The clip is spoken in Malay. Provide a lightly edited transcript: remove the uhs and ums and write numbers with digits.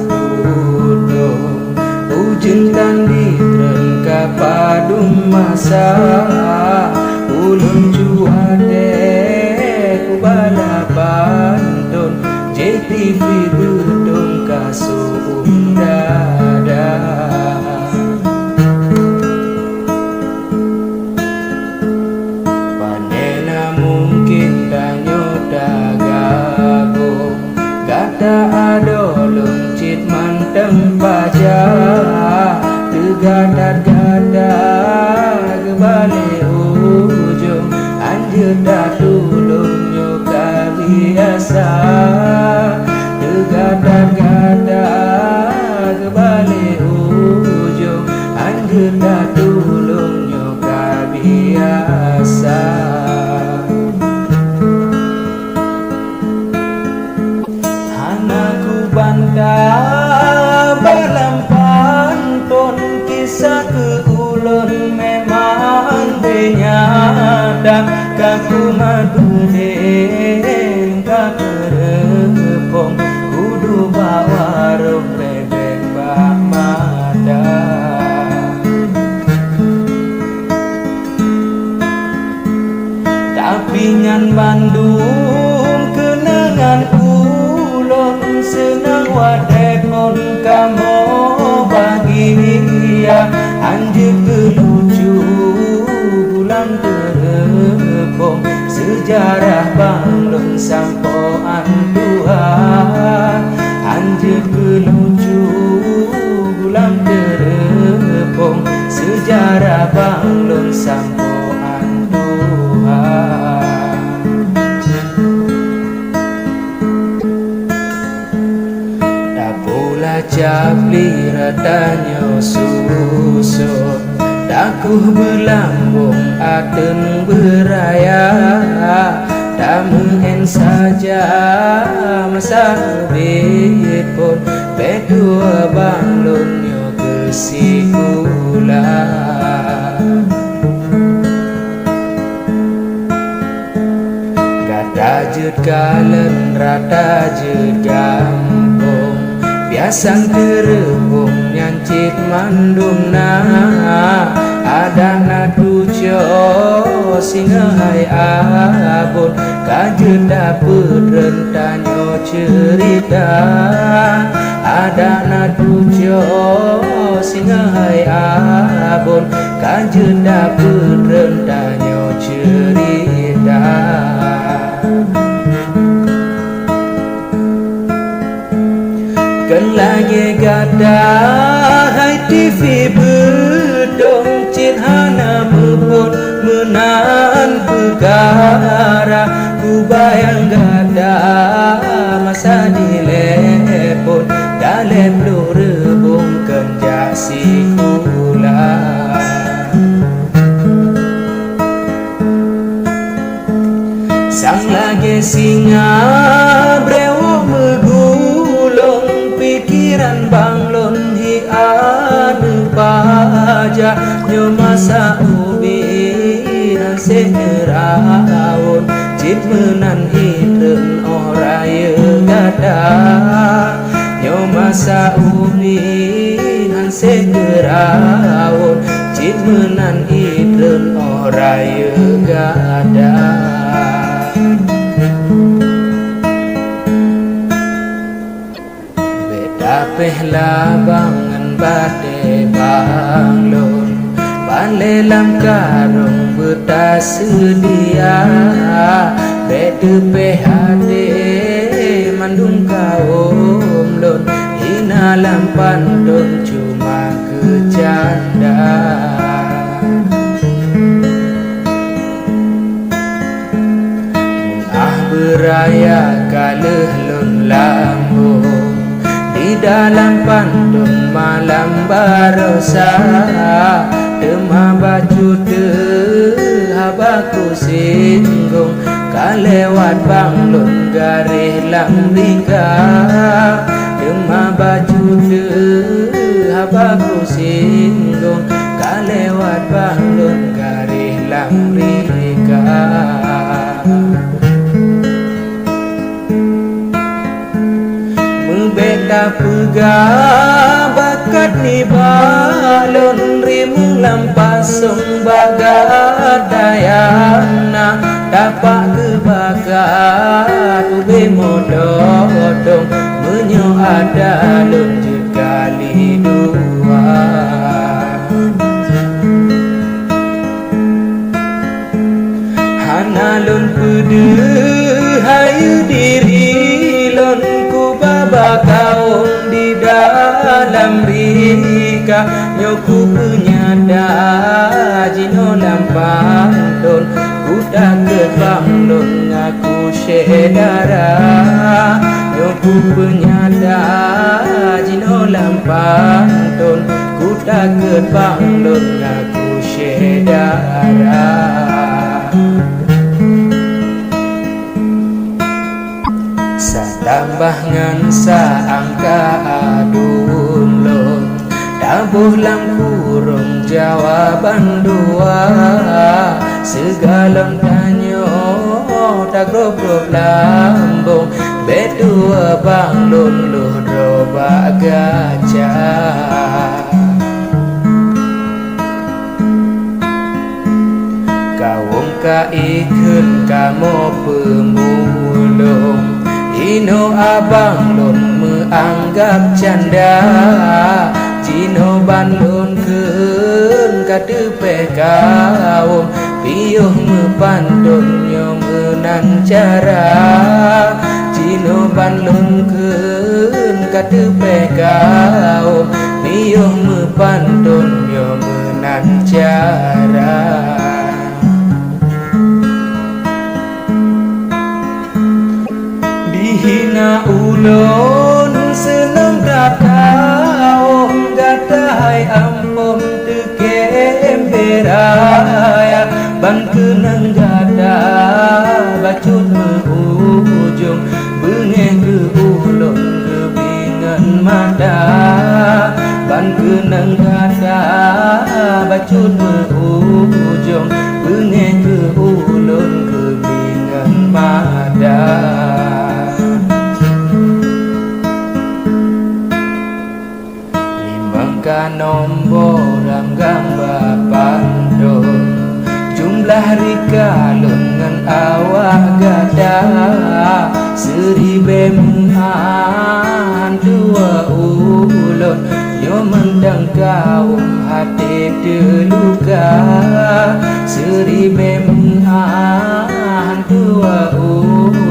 tudung ujung tandi terengka padung masa ulun cuade ku bala pantun JTV gedung kasum dada panena mungkin danyo dagabung gata adolung cit manteng baja tegadat-gadat kebalik ujung anjir dah tulung nyoka biasa tegadat-gadat kebalik ujung anjir dah tulung nyoka biasa. Hanaku bantah balam pantun kisah keulun memang benyata kaku madu den kakerepong kudu bawa rum bebek bamada tapi nyan Bandung kenangan ulun senang wadekon kamu bahagia anjir kelucu bulan terepong sejarah banglun sampoan Tuhan anjir kelucu bulan terepong sejarah banglun sampoan Tuhan. Dapola capli radanyo susun dakuh belambung aten beraya damen saja masa bit pun bedua banglun yo kesikula gata jut kalen rata jut gampung biasang terepung nyancit mandum na ada natujo singa hai abun kajut dapet rentanyo cerita ada natujo singa hai abun kajut dapet rentanyo cerita. Kan lagi gada hai TV bedong cit hana mepun menan perkara ku bayang gada masa dilepon dalem lu rebung kenjak si kula sang lagi singa brewo megulung pikiran banglun hi anu baja nyo masa ubi nan senerawon cip menan hidren oraya gada nyo masa ubi nan senerawon cip menan hidren oraya gada. Pehla bangan bade banglun bale lam karung buta sedia bede PHD mandung kaum lun hina lam pandun cuma kecanda beraya kaleh lun lambung di dalam pandun malam barosa demah baju habaku singgung kalewat banglun garih lamrika demah baju habaku singgung kalewat banglun garih lamrika. Bek tak pegah bakat ni balon rimu lampasung bagat dayana dapat kebakat ube mododong menyo ada lunjut kali dua hanalun pudu hayu diri lon ku baba kaum di dalam rika nyoku penyada jino lampang don ku tak kebang don ngaku sedara nyoku penyada jino lampang don ku tak kebang don ngaku sedara tambah ngansa angka adun lo tabuh lam kurung jawaban dua segala tanyo tak grob lambung bedua bang lun lu roba gajah kawung ka ikun kamu pemulung Ino abang lon menganggap canda Jino ban lon kun katepe kaum Piuh mepantun nyom enan cara Jino ban lon kun katepe kaum Piuh mepantun nyom enan cara Hina ulon senang datau gatai ampun tekem beraya ban kenang gada bacut mehujung bengeh ke ulon kebingan mata ban kenang gada bacut mehujung bengeh ke ulon kebingan mata nombor gambar pandon jumlah rika lengan awak gada seribe muhan dua ulon yo mendang kaum hati terluka seribe muhan dua ulon